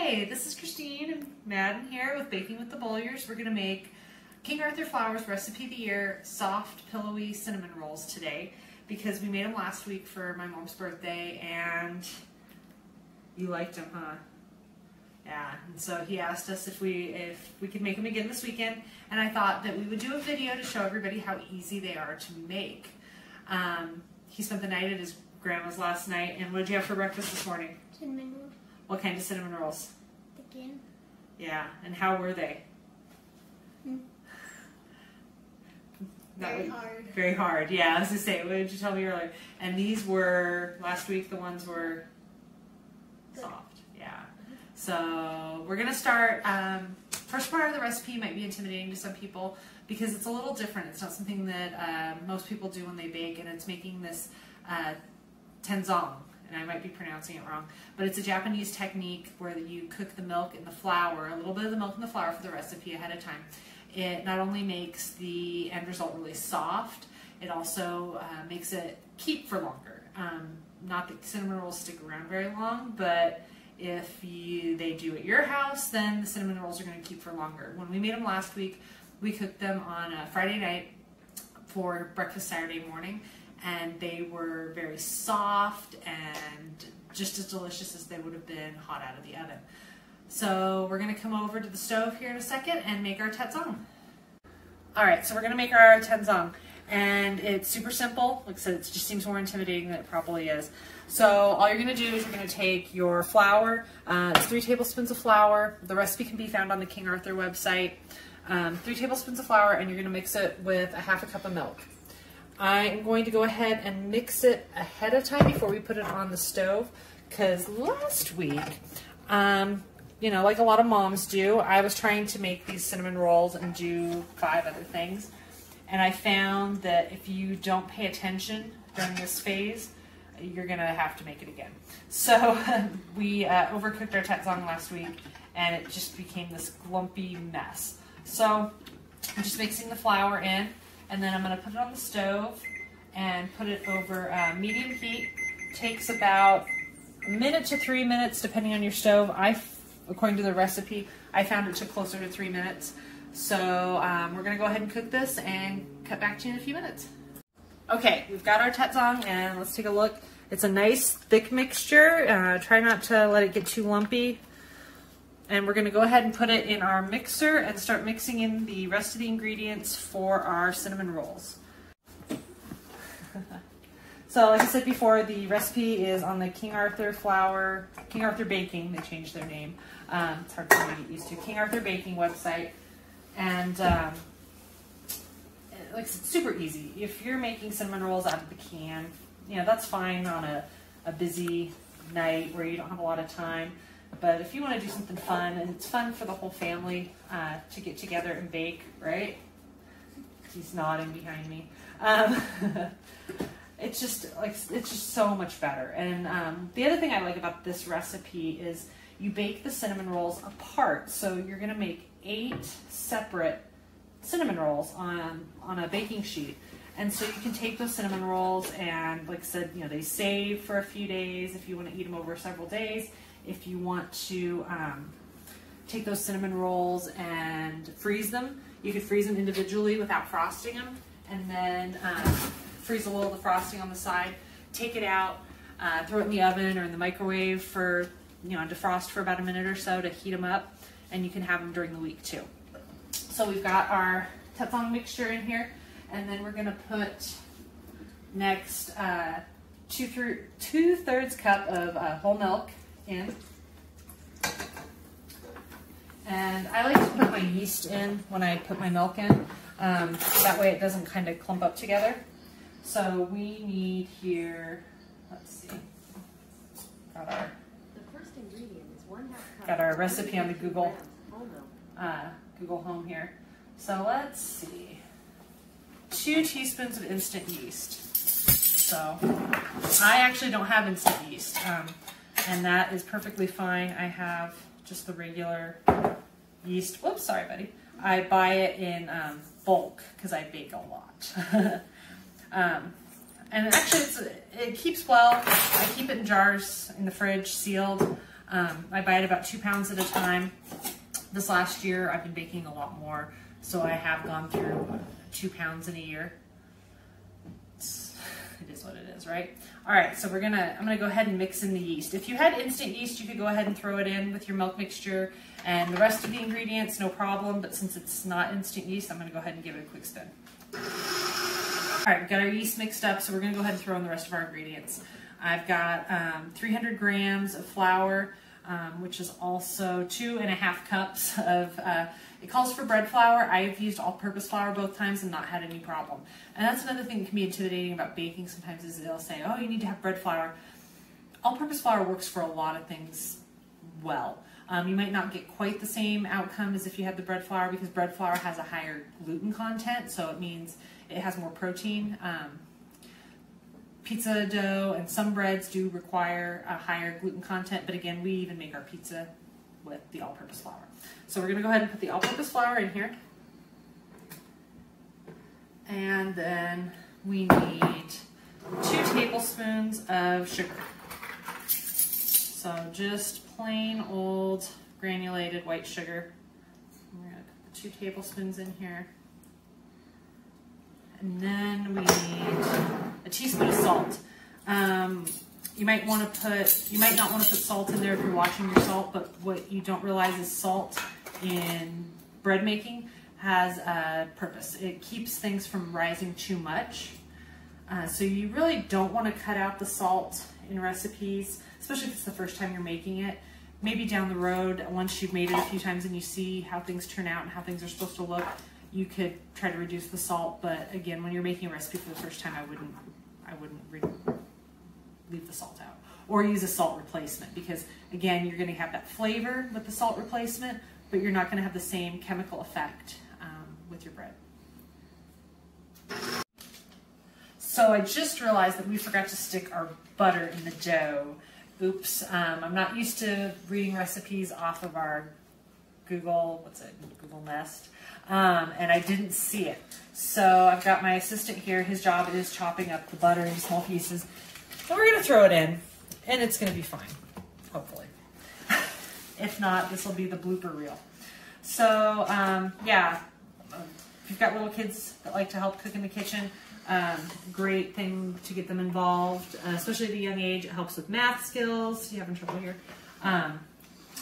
Hi, this is Christine and Madden here with Baking with the Bolyers. We're going to make King Arthur Flour's Recipe of the Year soft, pillowy cinnamon rolls today because we made them last week for my mom's birthday and you liked them, huh? Yeah, and so he asked us if we could make them again this weekend, and I thought that we would do a video to show everybody how easy they are to make. He spent the night at his grandma's last night, and what did you have for breakfast this morning? Cinnamon rolls. What kind of cinnamon rolls? Again. Yeah, and how were they? Very hard. Very hard, yeah. I was going to say, what did you tell me earlier? And these were, last week, the ones were soft, yeah. So we're going to start, first part of the recipe might be intimidating to some people because it's a little different. It's not something that most people do when they bake, and it's making this tenzong. And I might be pronouncing it wrong, but it's a Japanese technique where you cook the milk and the flour, a little bit of the milk and the flour for the recipe ahead of time. It not only makes the end result really soft, it also makes it keep for longer. Not that cinnamon rolls stick around very long, but if they do at your house, then the cinnamon rolls are going to keep for longer. When we made them last week, we cooked them on a Friday night for breakfast Saturday morning, and they were very soft and just as delicious as they would have been hot out of the oven. So we're going to come over to the stove here in a second and make our tenzong. Alright, so we're going to make our tenzong, and it's super simple. Like I said, it just seems more intimidating than it probably is. So all you're going to do is you're going to take your flour, it's 3 tablespoons of flour. The recipe can be found on the King Arthur website. 3 tablespoons of flour, and you're going to mix it with a half a cup of milk. I am going to go ahead and mix it ahead of time before we put it on the stove, because last week, you know, like a lot of moms do, I was trying to make these cinnamon rolls and do 5 other things, and I found that if you don't pay attention during this phase, you're going to have to make it again. So we overcooked our tenzong last week, and it just became this lumpy mess. So I'm just mixing the flour in, and then I'm going to put it on the stove and put it over medium heat. Takes about a minute to 3 minutes depending on your stove. According to the recipe, I found it took closer to 3 minutes. So we're going to go ahead and cook this and cut back to you in a few minutes. Okay, we've got our tenzong, and let's take a look. It's a nice thick mixture. Try not to let it get too lumpy. And we're going to go ahead and put it in our mixer and start mixing in the rest of the ingredients for our cinnamon rolls. So like I said before, the recipe is on the King Arthur Baking, they changed their name. It's hard for me to get used to. King Arthur Baking website. And like it's super easy. If you're making cinnamon rolls out of the can, you know, that's fine on a busy night where you don't have a lot of time. But if you want to do something fun, and it's fun for the whole family to get together and bake, right? He's nodding behind me. It's just so much better. And the other thing I like about this recipe is you bake the cinnamon rolls apart. So you're going to make 8 separate cinnamon rolls on a baking sheet. And so you can take those cinnamon rolls and, like I said, you know, they save for a few days if you want to eat them over several days. If you want to take those cinnamon rolls and freeze them, you could freeze them individually without frosting them, and then freeze a little of the frosting on the side, take it out, throw it in the oven or in the microwave for, you know, defrost for about a minute or so to heat them up, and you can have them during the week too. So we've got our tenzong mixture in here, and then we're going to put next 2/3 cup of whole milk in. And I like to put my yeast in when I put my milk in. That way it doesn't kind of clump up together. So we need here, let's see, got our recipe on the Google Home here. So let's see, 2 teaspoons of instant yeast. So I actually don't have instant yeast. And that is perfectly fine. I have just the regular yeast. Whoops, sorry, buddy. I buy it in bulk because I bake a lot. And actually, it keeps well. I keep it in jars in the fridge, sealed. I buy it about 2 pounds at a time. This last year, I've been baking a lot more, so I have gone through 2 pounds in a year. It is what it is, right? All right, so I'm gonna go ahead and mix in the yeast. If you had instant yeast, you could go ahead and throw it in with your milk mixture and the rest of the ingredients, no problem. But since it's not instant yeast, I'm gonna go ahead and give it a quick spin. All right, we've got our yeast mixed up, so we're gonna go ahead and throw in the rest of our ingredients. I've got 300 grams of flour, which is also 2.5 cups of, it calls for bread flour. I've used all-purpose flour both times and not had any problem. And that's another thing that can be intimidating about baking sometimes is they'll say, oh, you need to have bread flour. All-purpose flour works for a lot of things well. You might not get quite the same outcome as if you had the bread flour because bread flour has a higher gluten content, so it means it has more protein. Pizza dough and some breads do require a higher gluten content, but again, we even make our pizza with the all-purpose flour. So we're going to go ahead and put the all-purpose flour in here. And then we need 2 tablespoons of sugar. So just plain old granulated white sugar. We're going to put 2 tablespoons in here. And then we need a teaspoon of salt. You might not want to put salt in there if you're watching your salt, but what you don't realize is salt in bread making has a purpose. It keeps things from rising too much. So you really don't want to cut out the salt in recipes, especially if it's the first time you're making it. Maybe down the road, once you've made it a few times and you see how things turn out and how things are supposed to look, you could try to reduce the salt. But again, when you're making a recipe for the first time, I wouldn't leave the salt out or use a salt replacement, because again, you're going to have that flavor with the salt replacement, but you're not going to have the same chemical effect with your bread. So I just realized that we forgot to stick our butter in the dough. Oops, I'm not used to reading recipes off of our Google Nest, and I didn't see it. So I've got my assistant here. His job is chopping up the butter into small pieces. And we're going to throw it in, and it's going to be fine, hopefully. If not, this will be the blooper reel. So, yeah, if you've got little kids that like to help cook in the kitchen, great thing to get them involved, especially at a young age. It helps with math skills. You having trouble here?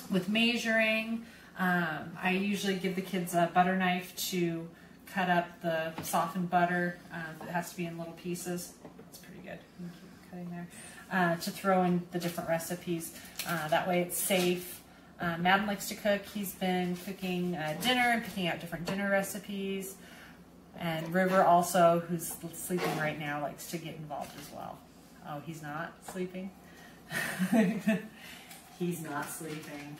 With measuring. I usually give the kids a butter knife to cut up the softened butter. It has to be in little pieces. That's pretty good. Keep cutting there. To throw in the different recipes. That way it's safe. Madden likes to cook. He's been cooking dinner and picking out different dinner recipes. And River also, who's sleeping right now, likes to get involved as well. Oh, he's not sleeping? He's not sleeping.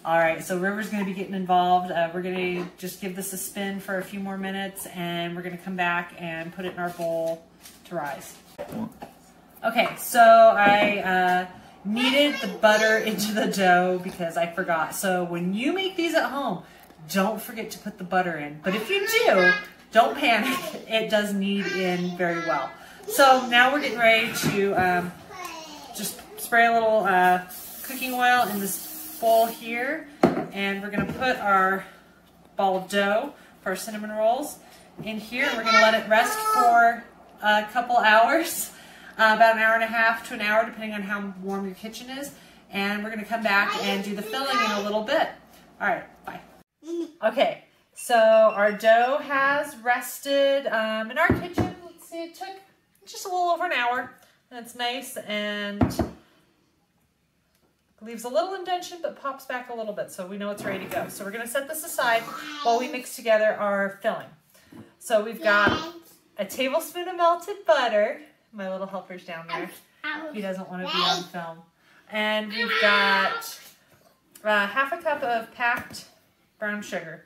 All right, so River's going to be getting involved. We're going to just give this a spin for a few more minutes, and we're going to come back and put it in our bowl to rise. Okay, so I kneaded the butter into the dough because I forgot. So when you make these at home, don't forget to put the butter in. But if you do, don't panic. It does knead in very well. So now we're getting ready to just spray a little cooking oil in this bowl here, and we're going to put our ball of dough for our cinnamon rolls in here. We're going to let it rest for a couple hours, about an hour and a half to an hour, depending on how warm your kitchen is. And we're going to come back and do the filling in a little bit. All right, bye. Okay, so our dough has rested in our kitchen. Let's see, it took just a little over an hour. And it's nice and leaves a little indentation, but pops back a little bit, so we know it's ready to go. So we're going to set this aside while we mix together our filling. So we've got a tablespoon of melted butter. My little helper's down there. He doesn't want to be on film. And we've got half a cup of packed brown sugar.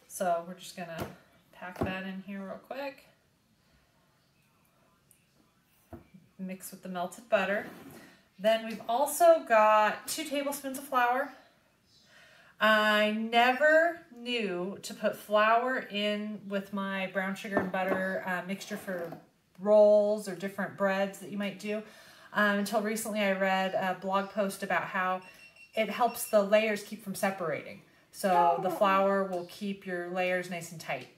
So we're just going to pack that in here real quick. Mix with the melted butter. Then we've also got 2 tablespoons of flour. I never knew to put flour in with my brown sugar and butter mixture for rolls or different breads that you might do. until recently I read a blog post about how it helps the layers keep from separating. So the flour will keep your layers nice and tight.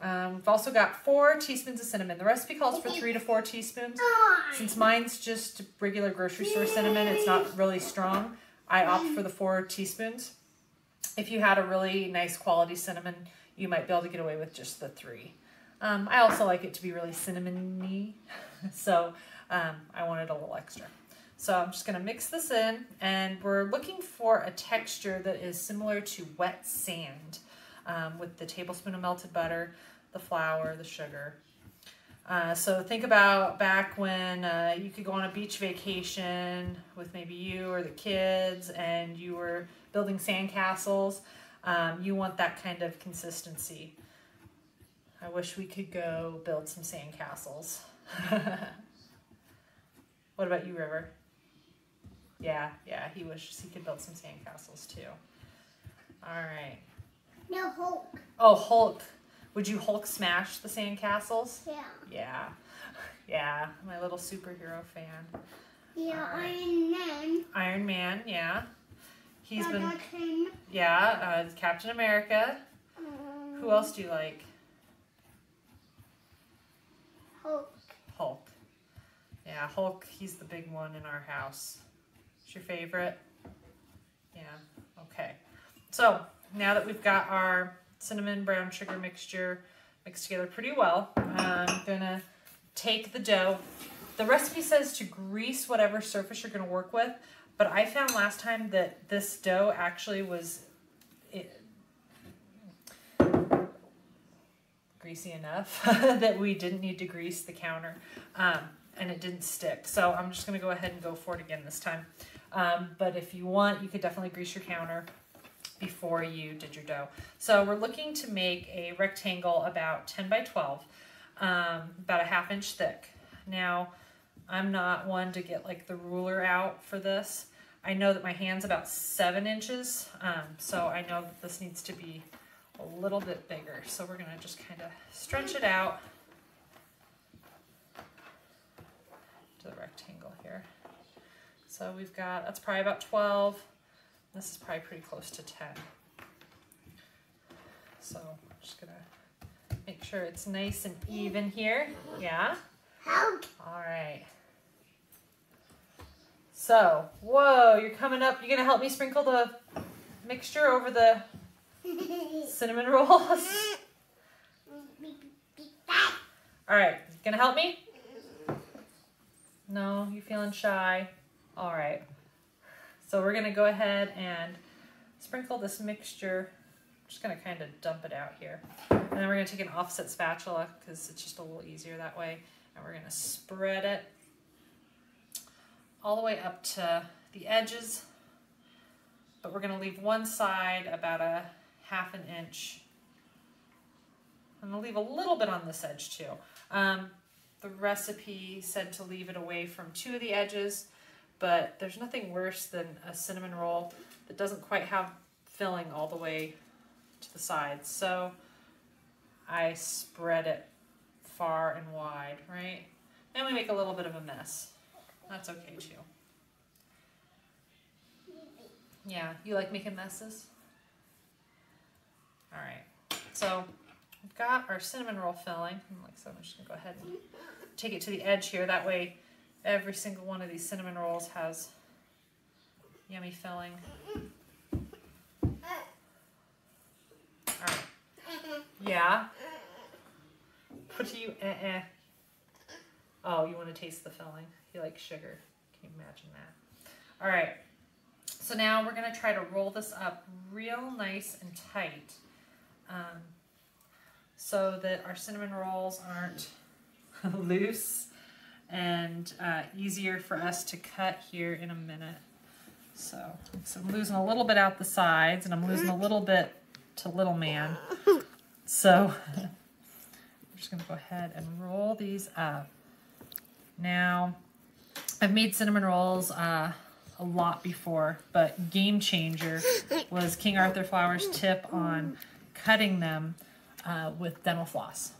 We've also got 4 teaspoons of cinnamon. The recipe calls for 3 to 4 teaspoons. Since mine's just regular grocery store cinnamon, it's not really strong, I opt for the 4 teaspoons. If you had a really nice quality cinnamon, you might be able to get away with just the 3. I also like it to be really cinnamony, so I wanted a little extra. So I'm just going to mix this in, and we're looking for a texture that is similar to wet sand, with the tablespoon of melted butter, the flour, the sugar. So think about back when you could go on a beach vacation with maybe you or the kids, and you were building sandcastles. You want that kind of consistency. I wish we could go build some sandcastles. What about you, River? Yeah, he wishes he could build some sandcastles too. All right. No, Hulk. Oh, Hulk. Would you Hulk smash the sandcastles? Yeah. Yeah, my little superhero fan. Yeah, right. Iron Man. Iron Man, yeah. He's I been, got him. yeah, Captain America. Who else do you like? Hulk. Hulk. Yeah, Hulk, he's the big one in our house. What's your favorite? Yeah, okay. So, now that we've got our cinnamon brown sugar mixture mixed together pretty well, I'm gonna take the dough. The recipe says to grease whatever surface you're gonna work with, but I found last time that this dough actually was greasy enough that we didn't need to grease the counter, and it didn't stick. So I'm just gonna go ahead and go for it again this time. But if you want, you could definitely grease your counter before you did your dough. So we're looking to make a rectangle about 10 by 12, about a 1/2 inch thick. Now, I'm not one to get like the ruler out for this. I know that my hand's about 7 inches, so I know that this needs to be a little bit bigger. So we're gonna just kind of stretch it out to the rectangle here. So we've got, that's probably about 12. This is probably pretty close to 10. So I'm just gonna make sure it's nice and even here. Yeah? Hulk. All right. So, whoa, you're coming up. You're gonna help me sprinkle the mixture over the cinnamon rolls? All right, gonna help me? No, you feeling shy? All right. So we're gonna go ahead and sprinkle this mixture. I'm just gonna kind of dump it out here. And then we're gonna take an offset spatula because it's just a little easier that way. And we're gonna spread it all the way up to the edges. But we're gonna leave one side about a 1/2 inch. I'm gonna leave a little bit on this edge too. The recipe said to leave it away from 2 of the edges, but there's nothing worse than a cinnamon roll that doesn't quite have filling all the way to the sides. So I spread it far and wide, right? And we make a little bit of a mess. That's okay too. Yeah, you like making messes? All right, so we've got our cinnamon roll filling. Like so, I'm just gonna go ahead and take it to the edge here. That way, every single one of these cinnamon rolls has yummy filling. All right. Yeah. What do you? Oh, you want to taste the filling? You like sugar? Can you imagine that? All right. So now we're gonna try to roll this up real nice and tight, so that our cinnamon rolls aren't loose and easier for us to cut here in a minute. So I'm losing a little bit out the sides, and I'm losing a little bit to little man. So I'm just gonna go ahead and roll these up. Now, I've made cinnamon rolls a lot before, but game changer was King Arthur Flour's tip on cutting them with dental floss.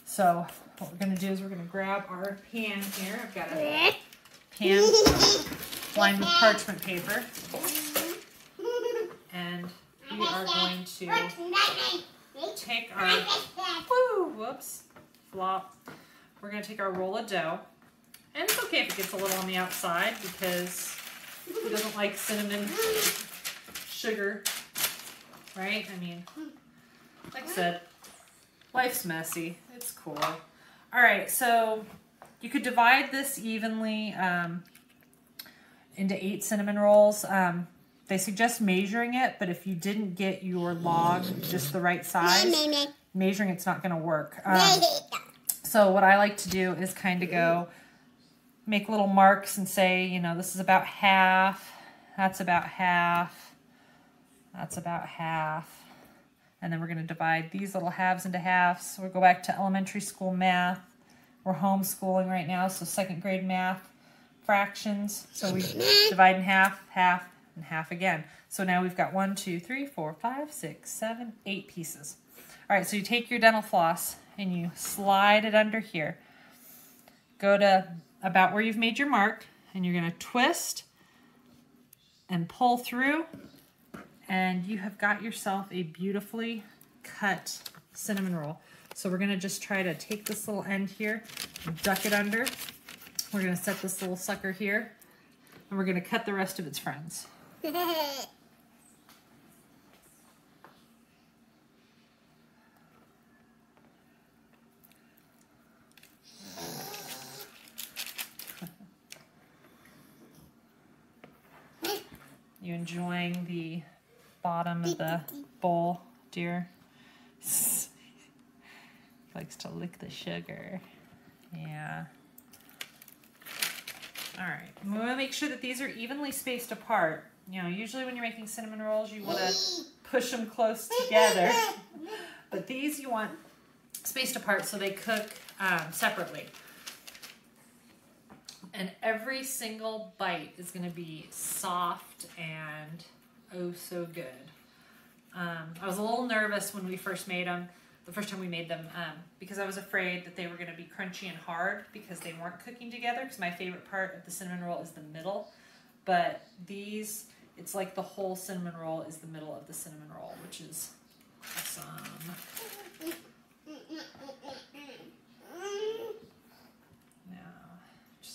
So what we're gonna do is we're gonna grab our pan here. I've got a pan lined with parchment paper. And we are going to take our, whoops, flop. We're going to take our roll of dough. And it's okay if it gets a little on the outside because who doesn't like cinnamon, sugar, right? I mean, like I said, life's messy. It's cool. All right, so you could divide this evenly into 8 cinnamon rolls. They suggest measuring it, but if you didn't get your log just the right size, measuring it's not going to work. So what I like to do is kind of go make little marks and say, you know, this is about half, that's about half, that's about half. And then we're going to divide these little halves into halves. So we'll go back to elementary school math. We're homeschooling right now, so 2nd grade math, fractions. So we divide in half, half, and half again. So now we've got 1, 2, 3, 4, 5, 6, 7, 8 pieces. All right, so you take your dental floss and you slide it under here. Go to about where you've made your mark, and you're going to twist and pull through, and you have got yourself a beautifully cut cinnamon roll. So we're going to just try to take this little end here and duck it under. We're going to set this little sucker here, and we're going to cut the rest of its friends. You enjoying the bottom of the bowl, dear? Likes to lick the sugar. Yeah. All right. We want to make sure that these are evenly spaced apart. You know, usually when you're making cinnamon rolls, you want to push them close together. But these you want spaced apart so they cook separately. And every single bite is going to be soft and oh so good. I was a little nervous when we first made them, the first time we made them, because I was afraid that they were going to be crunchy and hard because they weren't cooking together, because my favorite part of the cinnamon roll is the middle. But these, it's like the whole cinnamon roll is the middle of the cinnamon roll, which is awesome.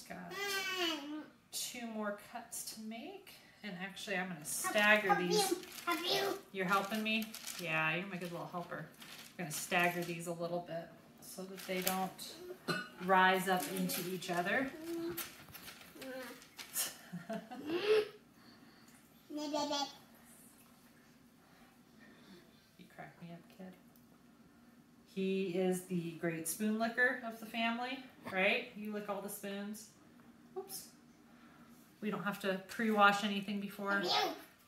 Got 2 more cuts to make, and actually I'm going to stagger these. You're helping me? Yeah, you're my good little helper. I'm going to stagger these a little bit so that they don't rise up into each other. You crack me up, kid. He is the great spoon licker of the family, right? You lick all the spoons. Oops. We don't have to pre-wash anything before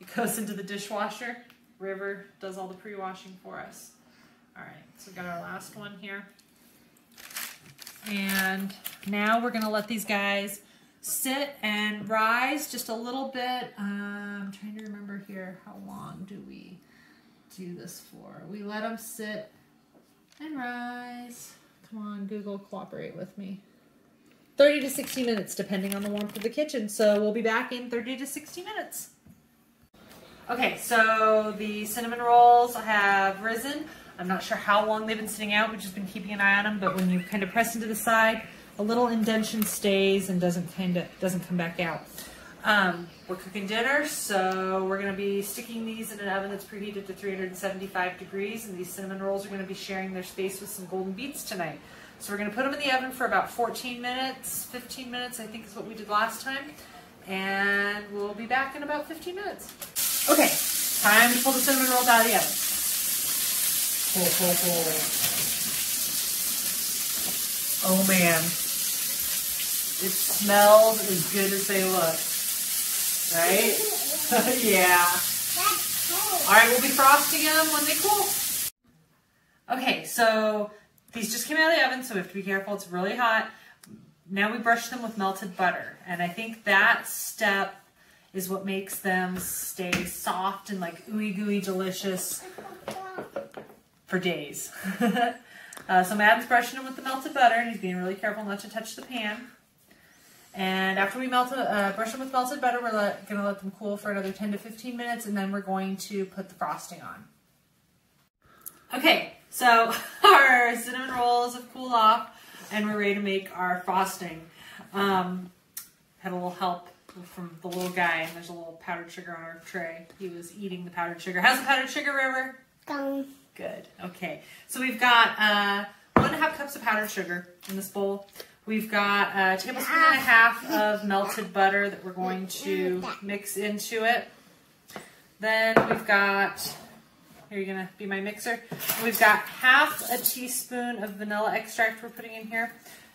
it goes into the dishwasher. River does all the pre-washing for us. All right, so we got our last one here. And now we're gonna let these guys sit and rise just a little bit. I'm trying to remember here, how long do we do this for? We let them sit and rise. Come on, Google, cooperate with me. 30 to 60 minutes, depending on the warmth of the kitchen. So we'll be back in 30 to 60 minutes. Okay, so the cinnamon rolls have risen. I'm not sure how long they've been sitting out. We've just been keeping an eye on them, but when you kind of press into the side, a little indentation stays and doesn't come back out. We're cooking dinner, so we're going to be sticking these in an oven that's preheated to 375 degrees, and these cinnamon rolls are going to be sharing their space with some golden beets tonight. So we're going to put them in the oven for about 14 minutes, 15 minutes, I think is what we did last time, and we'll be back in about 15 minutes. Okay, time to pull the cinnamon rolls out of the oven. Pull, pull, pull. Oh man, it smells as good as they look. Right? Yeah. All right, we'll be frosting them when they cool. Okay, so these just came out of the oven, so we have to be careful. It's really hot. Now we brush them with melted butter, and I think that step is what makes them stay soft and like ooey gooey delicious for days. So Madden's brushing them with the melted butter, and he's being really careful not to touch the pan. And after we brush them with melted butter, we're going to let them cool for another 10 to 15 minutes, and then we're going to put the frosting on. Okay, so our cinnamon rolls have cooled off, and we're ready to make our frosting. Had a little help from the little guy, and there's a little powdered sugar on our tray. He was eating the powdered sugar. How's the powdered sugar, River? Gone. Good. Okay, so we've got 1.5 cups of powdered sugar in this bowl. We've got a tablespoon and a half of melted butter that we're going to mix into it. Then we've got, here, you're going to be my mixer. We've got half a teaspoon of vanilla extract we're putting in here.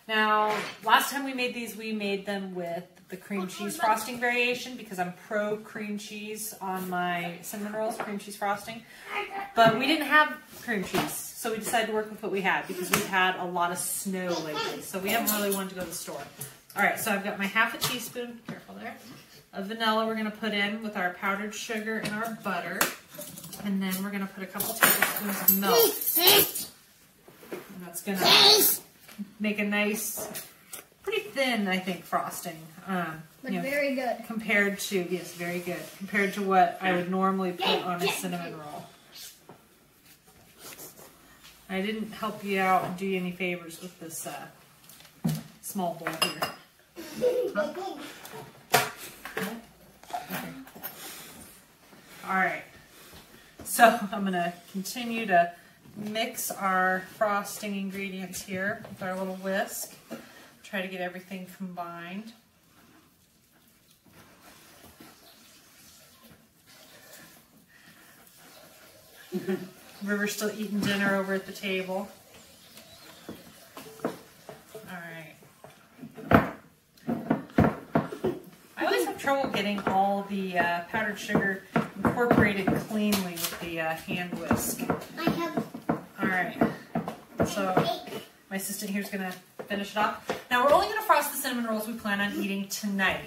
Now, last time we made these, we made them with the cream cheese frosting variation because I'm pro cream cheese on my cinnamon rolls, cream cheese frosting. But we didn't have cream cheese, so we decided to work with what we had because we've had a lot of snow lately. So we haven't really wanted to go to the store. All right, so I've got my half a teaspoon, careful there, of vanilla we're going to put in with our powdered sugar and our butter. And then we're going to put a couple tablespoons of milk. And that's going to make a nice, pretty thin, I think, frosting. But very good. Compared to, yes, very good. Compared to what I would normally put on a cinnamon roll. I didn't help you out and do you any favors with this small bowl here. Huh? Okay. All right. So I'm going to continue to mix our frosting ingredients here with our little whisk. Try to get everything combined. River's still eating dinner over at the table. Alright. I always have trouble getting all the powdered sugar incorporated cleanly with the hand whisk. I have. Alright. So my assistant here is going to finish it off. Now we're only going to frost the cinnamon rolls we plan on eating tonight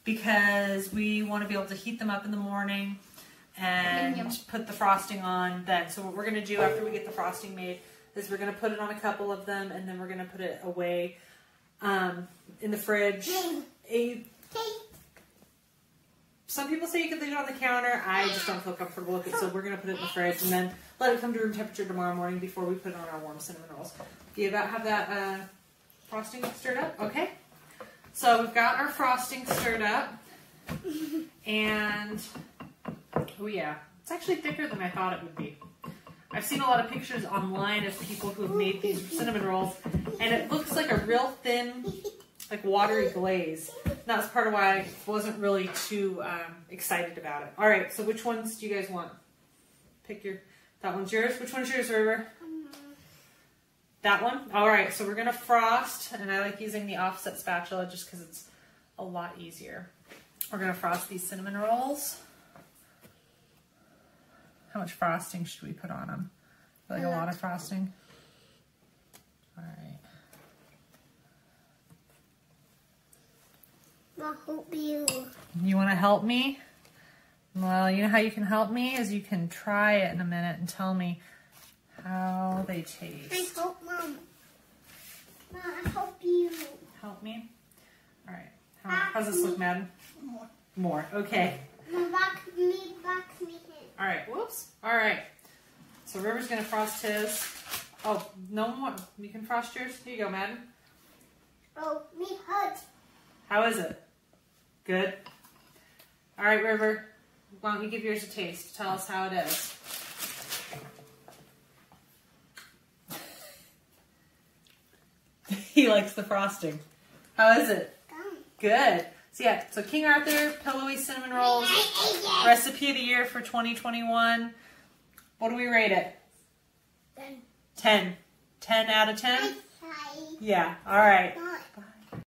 because we want to be able to heat them up in the morning and put the frosting on then. So what we're going to do after we get the frosting made is we're going to put it on a couple of them and then we're going to put it away in the fridge. Some people say you can leave it on the counter. I just don't feel comfortable with it, so we're going to put it in the fridge and then let it come to room temperature tomorrow morning before we put it on our warm cinnamon rolls. Do you about have that frosting stirred up? Okay. So we've got our frosting stirred up. And, oh yeah, it's actually thicker than I thought it would be. I've seen a lot of pictures online of people who have made these cinnamon rolls, and it looks like a real thin, like watery glaze. And that's part of why I wasn't really too excited about it. All right, so which ones do you guys want? Pick your, that one's yours. Which one's yours, River? That one? All right, so we're going to frost, and I like using the offset spatula just because it's a lot easier. We're going to frost these cinnamon rolls. How much frosting should we put on them? Like a lot of frosting? All right. I'll help you. You want to help me? Well, you know how you can help me is you can try it in a minute and tell me how they taste. I help Mom. Mom, I help you. Help me? All right. How's this look, Madden? More. More. Okay. Back me in. All right. Whoops. All right. So River's going to frost his. Oh, no more. You can frost yours. Here you go, Madden. Oh, me hurt. How is it? Good? All right, River. Why don't you give yours a taste? Tell us how it is. He likes the frosting. How is it? Good. So yeah, so King Arthur Pillowy Cinnamon Rolls, recipe of the year for 2021. What do we rate it? 10. 10. 10 out of 10? Hi. Yeah, all right.